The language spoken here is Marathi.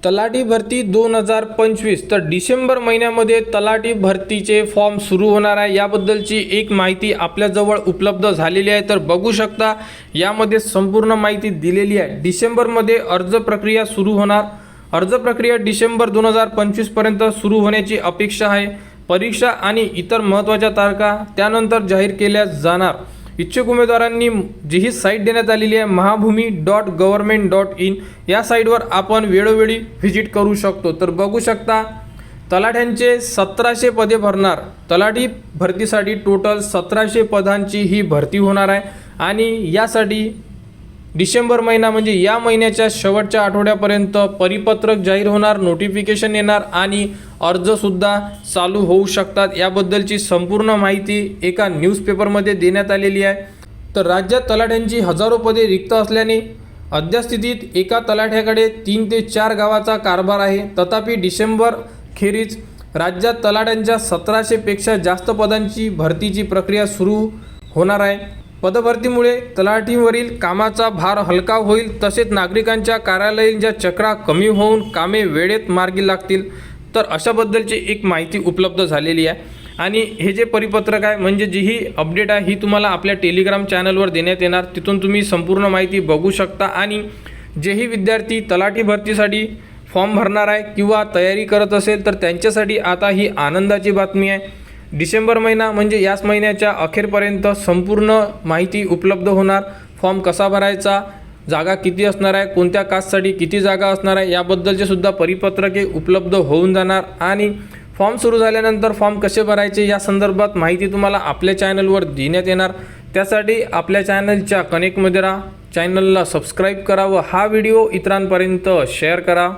तलाठी भरती 2025 तर डिसेंबर महिन्यामध्ये तलाठी भरतीचे फॉर्म सुरू होणार आहे। याबद्दलची एक माहिती आपल्याजवळ उपलब्ध झालेली आहे, तर बघू शकता यामध्ये संपूर्ण माहिती दिलेली आहे। डिसेंबरमध्ये अर्ज प्रक्रिया सुरू होणार। अर्ज प्रक्रिया डिसेंबर 2025 पर्यंत सुरू होण्याची अपेक्षा आहे। परीक्षा आणि इतर महत्त्वाच्या तारखा त्यानंतर जाहीर केल्या जाणार। इच्छुक उमेदवारांनी जी ही साईट देण्यात आलेली आहे mahabhumi.government.in या साईटवर आपण वेळोवेळी व्हिजिट करू शकतो। तर बघू शकता तलाठ्यांचे 1700 पदे भरणार। तलाठी भरतीसाठी टोटल 1700 पदांची ही भरती होणार आहे आणि यासाठी डिसेंबर महिना म्हणजे या महिन्याच्या शेवटच्या आठवड्यापर्यंत परिपत्रक जाहीर होणार, नोटिफिकेशन येणार आणि अर्जसुद्धा चालू होऊ शकतात। याबद्दलची संपूर्ण माहिती एका न्यूजपेपरमध्ये देण्यात आलेली आहे। तर राज्यात तलाठ्यांची हजारो पदे रिक्त असल्याने अद्यस्थितीत एका तलाठ्याकडे 3 ते 4 गावाचा कारभार आहे। तथापि डिसेंबर खेरीज राज्यात तलाठ्यांच्या 1700 पेक्षा जास्त पदांची भरतीची प्रक्रिया सुरू होणार आहे। पदभरतीमुळे तलाठींवरील कामाचा भार हलका होईल, तसेच नागरिकांच्या कार्यालयीन चक्रा कमी होऊन कामे वेळेत मार्गी लागतील। तर अशाबद्दलची एक माहिती उपलब्ध झालेली आहे आणि हे जे परिपत्रक आहे म्हणजे जी ही अपडेट आहे ही तुम्हाला आपल्या टेलिग्राम चॅनलवर देण्यात येणार। तिथून तुम्ही संपूर्ण माहिती बघू शकता आणि जेही विद्यार्थी तलाठी भरतीसाठी फॉर्म भरणार आहे किंवा तयारी करत असेल तर त्यांच्यासाठी आता ही आनंदाची बातमी आहे। डिसेंबर महिना म्हणजे याच महिन्याच्या अखेरपर्यंत संपूर्ण माहिती उपलब्ध होणार। फॉर्म कसा भरायचा, जागा किती असणार आहे, कोणत्या कास्टसाठी किती जागा असणार आहे याबद्दलचे सुद्धा परिपत्रके उपलब्ध होऊन जाणार आणि फॉर्म सुरू झाल्यानंतर फॉर्म कसे भरायचे या संदर्भात माहिती तुम्हाला आपल्या चॅनलवर देण्यात येणार। त्यासाठी आपल्या चॅनलच्या कनेक्टमध्ये राहा, चॅनलला सबस्क्राईब करा व हा व्हिडिओ इतरांपर्यंत शेअर करा।